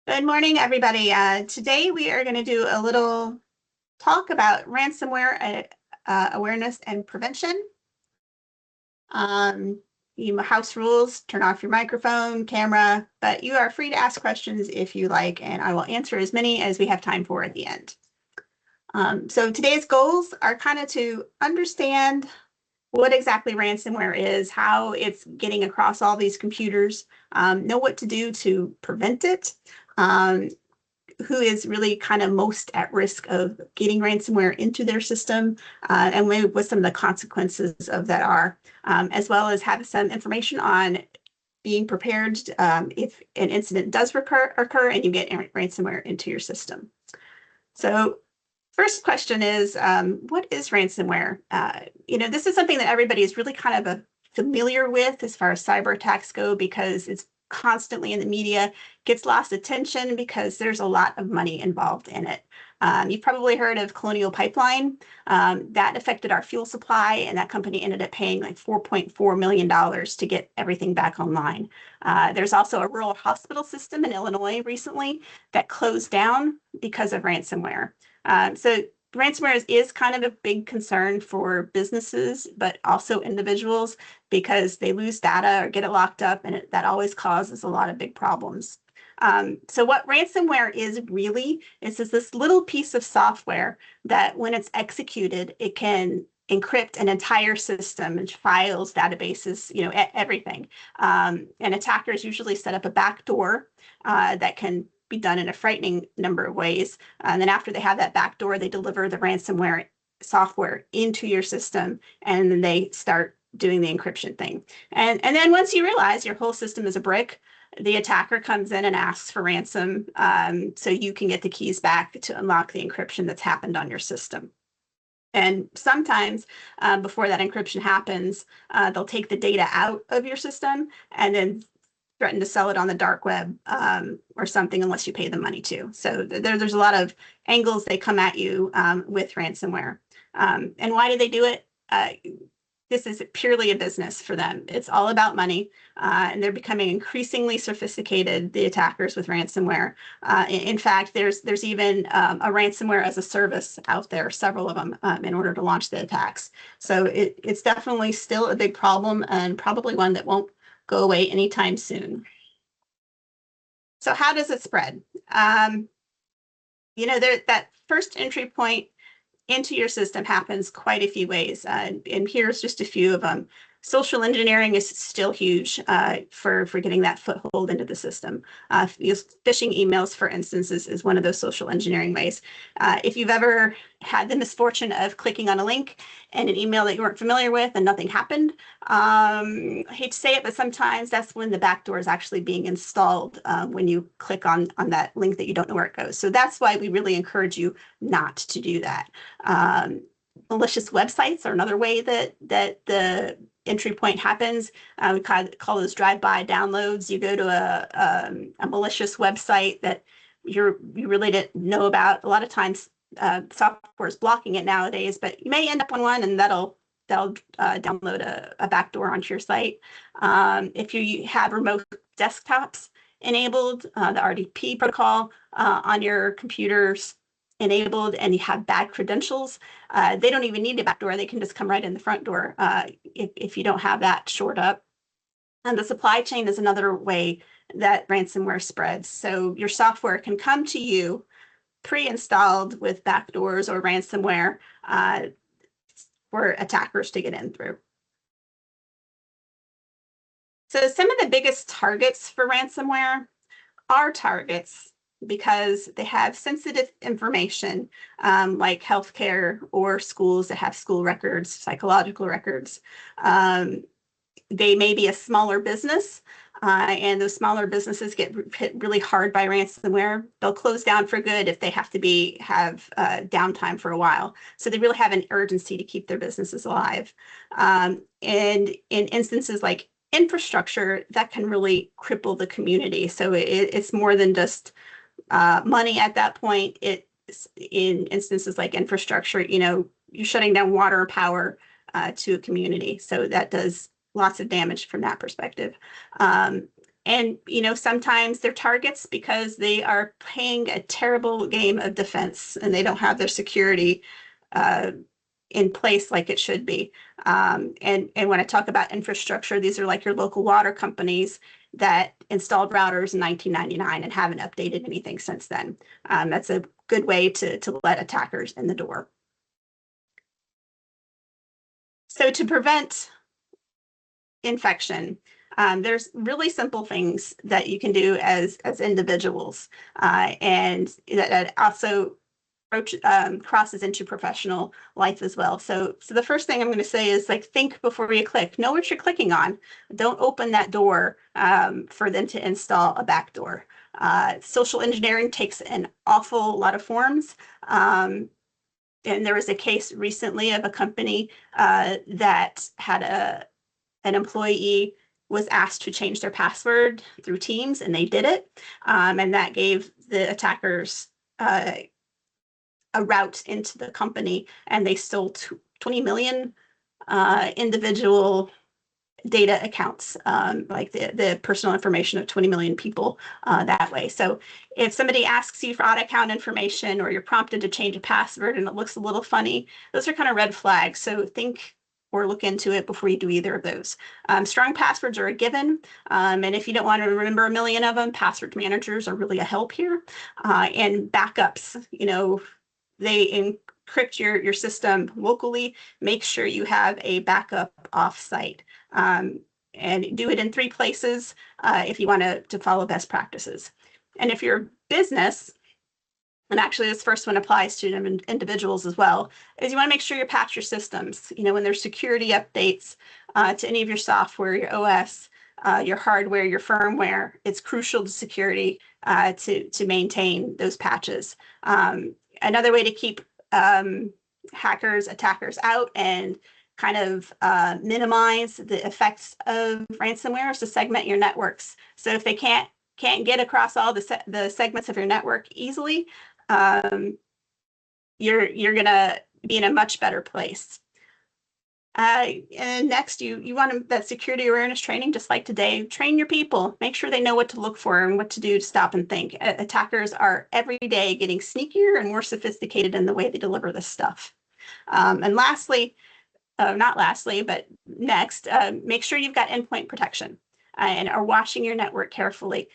Good morning, everybody. Today we are going to do a little talk about ransomware awareness and prevention. House rules, turn off your microphone, camera, but you are free to ask questions if you like, and I will answer as many as we have time for at the end. So today's goals are kind of to understand what exactly ransomware is, how it's getting across all these computers, know what to do to prevent it, who is really kind of most at risk of getting ransomware into their system, and what some of the consequences of that are, as well as have some information on being prepared if an incident does occur and you get ransomware into your system. So first question is, what is ransomware? This is something that everybody is really kind of familiar with as far as cyber attacks go, because it's constantly in the media, gets lost attention because there's a lot of money involved in it. You've probably heard of Colonial Pipeline. That affected our fuel supply, and that company ended up paying like $4.4 million to get everything back online. There's also a rural hospital system in Illinois recently that closed down because of ransomware. So ransomware is kind of a big concern for businesses, but also individuals, because they lose data or get it locked up, and that always causes a lot of big problems. So what ransomware is really is this little piece of software that when it's executed, it can encrypt an entire system and files, databases, everything. And attackers usually set up a backdoor that can be done in a frightening number of ways. And then after they have that backdoor, they deliver the ransomware software into your system, and then they start doing the encryption thing. And then once you realize your whole system is a brick, the attacker comes in and asks for ransom, so you can get the keys back to unlock the encryption that's happened on your system. And sometimes before that encryption happens, they'll take the data out of your system and then threaten to sell it on the dark web or something, unless you pay them money too. So there's a lot of angles they come at you with ransomware. And why do they do it? This is purely a business for them. It's all about money, and they're becoming increasingly sophisticated, the attackers with ransomware. In fact, there's even a ransomware as a service out there, several of them, in order to launch the attacks. So it's definitely still a big problem, and probably one that won't go away anytime soon. So how does it spread? That first entry point into your system happens quite a few ways. And here's just a few of them. Social engineering is still huge for getting that foothold into the system. Phishing emails, for instance, is one of those social engineering ways. If you've ever had the misfortune of clicking on a link in an email that you weren't familiar with and nothing happened, I hate to say it, but sometimes that's when the backdoor is actually being installed when you click on that link that you don't know where it goes. So that's why we really encourage you not to do that. Malicious websites are another way that the entry point happens. We call those drive-by downloads. You go to a malicious website that you really didn't know about. A lot of times software is blocking it nowadays, but you may end up on one, and that'll download a backdoor onto your site. If you have remote desktops enabled, the RDP protocol on your computers enabled, and you have bad credentials, they don't even need a backdoor. They can just come right in the front door if you don't have that shored up. And the supply chain is another way that ransomware spreads. So your software can come to you pre-installed with backdoors or ransomware for attackers to get in through. So some of the biggest targets for ransomware are targets because they have sensitive information, like healthcare or schools that have school records, psychological records. They may be a smaller business, and those smaller businesses get hit really hard by ransomware. They'll close down for good if they have to have downtime for a while. So they really have an urgency to keep their businesses alive. And in instances like infrastructure, that can really cripple the community. So it's more than just money at that point. It's in instances like infrastructure, you're shutting down water and power to a community. So that does lots of damage from that perspective. And, sometimes they're targets because they are playing a terrible game of defense and they don't have their security uh, in place like it should be. And when I talk about infrastructure, these are like your local water companies that installed routers in 1999 and haven't updated anything since then. That's a good way to let attackers in the door. So to prevent infection, there's really simple things that you can do as individuals, and that also crosses into professional life as well. So the first thing I'm going to say is like think before you click. Know what you're clicking on. Don't open that door for them to install a backdoor. Social engineering takes an awful lot of forms. And there was a case recently of a company that had an employee was asked to change their password through Teams, and they did it. And that gave the attackers a route into the company, and they stole 20 million individual data accounts, like the personal information of 20 million people that way. So if somebody asks you for auto account information or you're prompted to change a password and it looks a little funny, those are kind of red flags. So think or look into it before you do either of those. Strong passwords are a given. And if you don't want to remember a million of them, password managers are really a help here. And backups, they encrypt your system locally. Make sure you have a backup offsite. And do it in 3 places if you want to follow best practices. And if you're a business, and actually this first one applies to individuals as well, is you want to make sure you patch your systems. When there's security updates to any of your software, your OS, your hardware, your firmware, it's crucial to security to maintain those patches. Another way to keep attackers out and kind of minimize the effects of ransomware is to segment your networks. So if they can't get across all the segments of your network easily, you're gonna be in a much better place. And next, you want that security awareness training, just like today. Train your people. Make sure they know what to look for and what to do to stop and think. Attackers are every day getting sneakier and more sophisticated in the way they deliver this stuff. And lastly, not lastly, but next, make sure you've got endpoint protection and are watching your network carefully.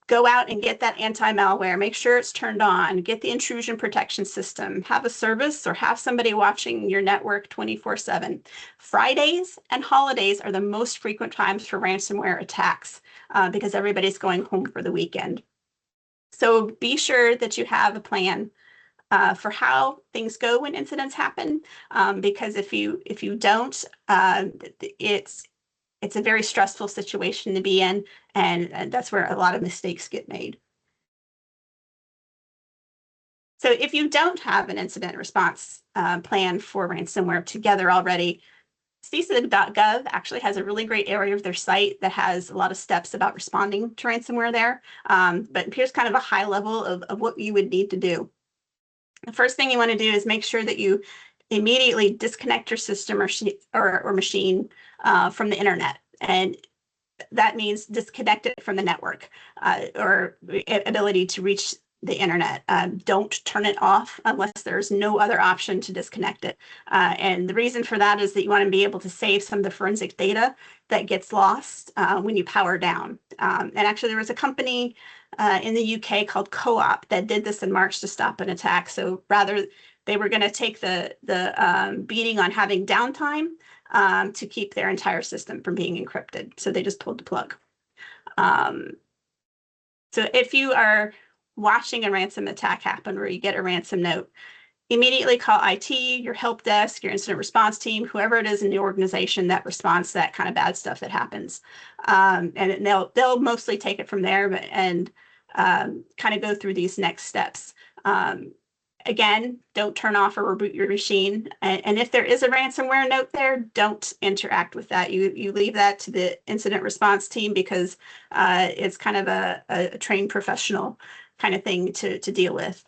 Go out and get that anti-malware, make sure it's turned on, get the intrusion protection system, have a service or have somebody watching your network 24/7. Fridays and holidays are the most frequent times for ransomware attacks because everybody's going home for the weekend. So be sure that you have a plan for how things go when incidents happen, because if you don't, it's a very stressful situation to be in, and that's where a lot of mistakes get made. So if you don't have an incident response plan for ransomware together already, CISA.gov actually has a really great area of their site that has a lot of steps about responding to ransomware there. But here's kind of a high level of what you would need to do. The first thing you want to do is make sure that you immediately disconnect your system or machine from the internet. And that means disconnect it from the network or ability to reach the internet. Don't turn it off unless there's no other option to disconnect it. And the reason for that is that you want to be able to save some of the forensic data that gets lost when you power down. And actually, there was a company in the UK called Co-op that did this in March to stop an attack. So rather, they were going to take the beating on having downtime to keep their entire system from being encrypted. So they just pulled the plug. So if you are watching a ransom attack happen or you get a ransom note, immediately call IT, your help desk, your incident response team, whoever it is in the organization that responds to that kind of bad stuff that happens. And they'll mostly take it from there and kind of go through these next steps. Again, don't turn off or reboot your machine. And if there is a ransomware note there, don't interact with that. You leave that to the incident response team because it's kind of a trained professional kind of thing to deal with.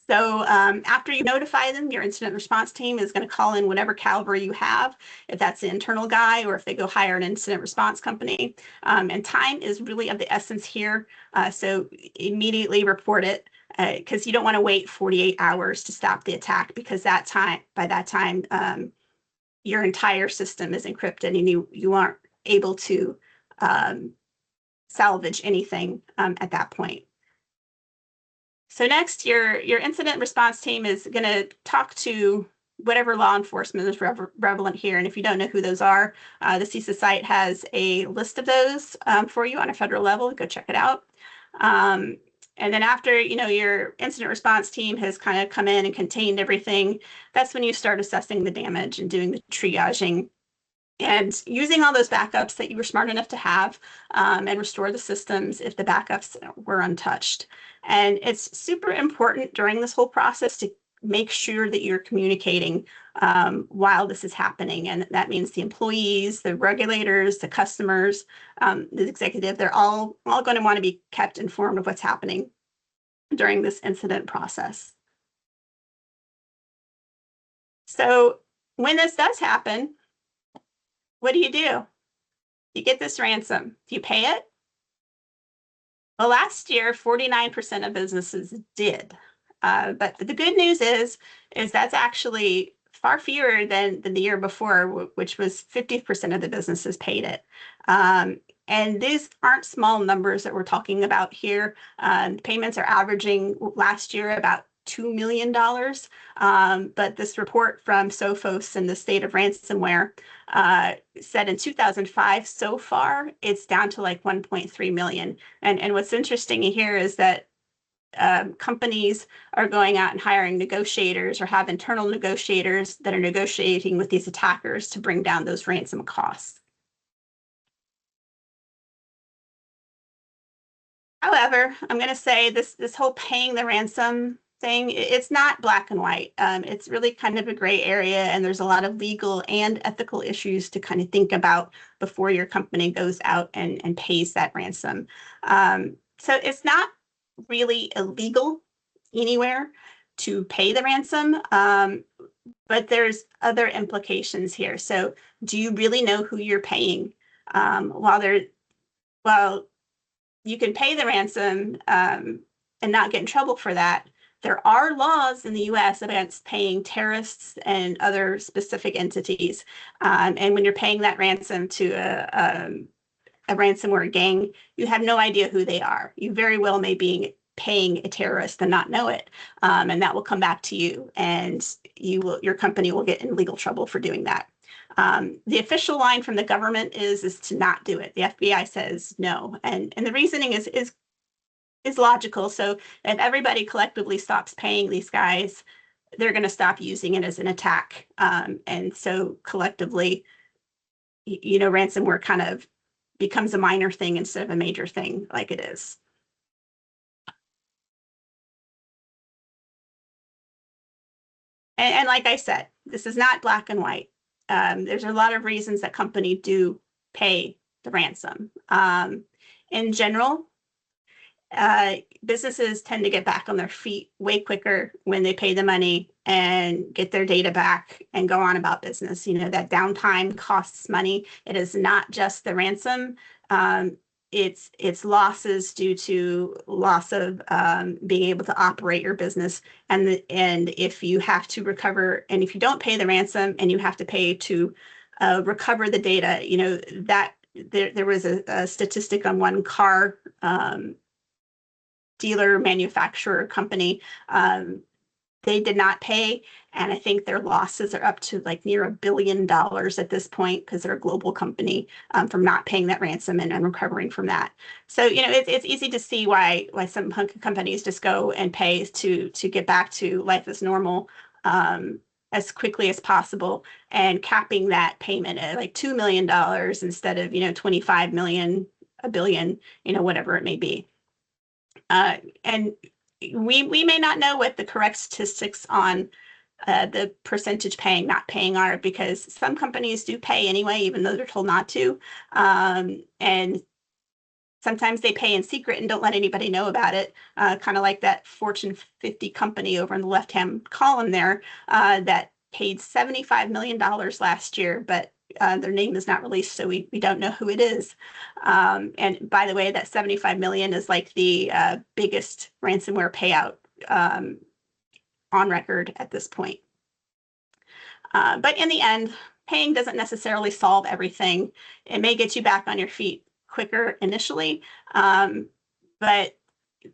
So after you notify them, your incident response team is going to call in whatever caliber you have, if that's the internal guy or if they go hire an incident response company. And time is really of the essence here. So immediately report it because you don't want to wait 48 hours to stop the attack because by that time, your entire system is encrypted and you aren't able to salvage anything at that point. So next, your incident response team is going to talk to whatever law enforcement is relevant here. And if you don't know who those are, the CISA site has a list of those for you on a federal level. Go check it out. And then after, your incident response team has kind of come in and contained everything, that's when you start assessing the damage and doing the triaging and using all those backups that you were smart enough to have and restore the systems if the backups were untouched. And it's super important during this whole process to make sure that you're communicating while this is happening. And that means the employees, the regulators, the customers, the executive, they're all going to want to be kept informed of what's happening during this incident process. So when this does happen, what do? You get this ransom. Do you pay it? Well, last year, 49% of businesses did. But the good news is that's actually far fewer than the year before, which was 50% of the businesses paid it. And these aren't small numbers that we're talking about here. Payments are averaging last year about $2 million. But this report from Sophos in the state of ransomware said in 2005, so far, it's down to like 1.3 million. And what's interesting here is that companies are going out and hiring negotiators or have internal negotiators that are negotiating with these attackers to bring down those ransom costs. However, I'm going to say this whole paying the ransom thing, it's not black and white. It's really kind of a gray area, and there's a lot of legal and ethical issues to kind of think about before your company goes out and pays that ransom. So it's not really illegal anywhere to pay the ransom, but there's other implications here. So do you really know who you're paying? While you can pay the ransom and not get in trouble for that, there are laws in the US against paying terrorists and other specific entities. And when you're paying that ransom to a ransomware gang, you have no idea who they are. You very well may be paying a terrorist and not know it. And that will come back to you, and your company will get in legal trouble for doing that. The official line from the government is to not do it. The FBI says no. And the reasoning is logical. So if everybody collectively stops paying these guys, they're going to stop using it as an attack. And so collectively, ransomware kind of becomes a minor thing instead of a major thing like it is. And like I said, this is not black and white. There's a lot of reasons that companies do pay the ransom. In general, businesses tend to get back on their feet way quicker when they pay the money and get their data back and go on about business. That downtime costs money. It is not just the ransom. It's losses due to loss of being able to operate your business. And if you have to recover, and if you don't pay the ransom and you have to pay to recover the data, that there was a statistic on one car dealer manufacturer company. They did not pay, and I think their losses are up to like near $1 billion at this point because they're a global company from not paying that ransom and recovering from that. So it's easy to see why some companies just go and pay to get back to life as normal as quickly as possible, and capping that payment at like $2 million instead of 25 million, $1 billion, whatever it may be. And we may not know what the correct statistics on the percentage paying, not paying are, because some companies do pay anyway, even though they're told not to. And Sometimes they pay in secret and don't let anybody know about it, kind of like that Fortune 50 company over in the left-hand column there that paid $75 million last year, but their name is not released, so we don't know who it is. And by the way, that 75 million is like the biggest ransomware payout on record at this point. But in the end, paying doesn't necessarily solve everything. It may get you back on your feet quicker initially, but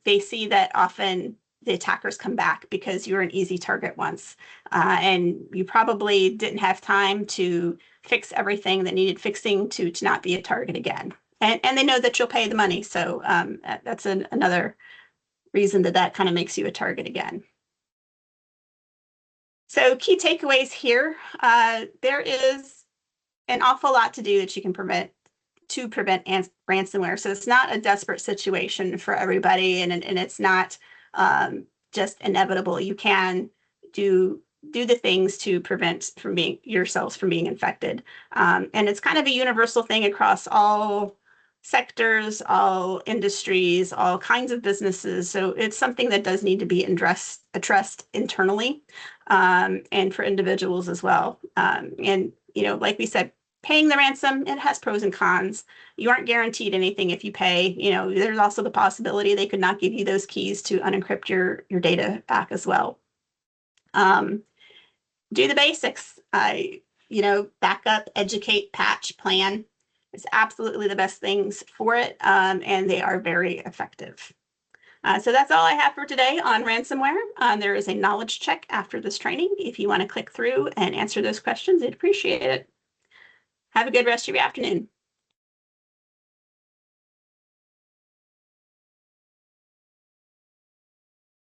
they see that often the attackers come back because you're an easy target once, and you probably didn't have time to fix everything that needed fixing to not be a target again. And they know that you'll pay the money, so that's another reason that kind of makes you a target again. So key takeaways here, there is an awful lot to do that you can prevent ransomware. So it's not a desperate situation for everybody, and it's not just inevitable. You can do the things to prevent yourselves from being infected. And it's kind of a universal thing across all sectors, all industries, all kinds of businesses. So it's something that does need to be addressed internally, and for individuals as well. And, like we said, paying the ransom, it has pros and cons. You aren't guaranteed anything if you pay. There's also the possibility they could not give you those keys to unencrypt your data back as well. Do the basics. Back up, educate, patch, plan. It's absolutely the best things for it, and they are very effective. So that's all I have for today on ransomware. There is a knowledge check after this training. If you want to click through and answer those questions, I'd appreciate it. Have a good rest of your afternoon.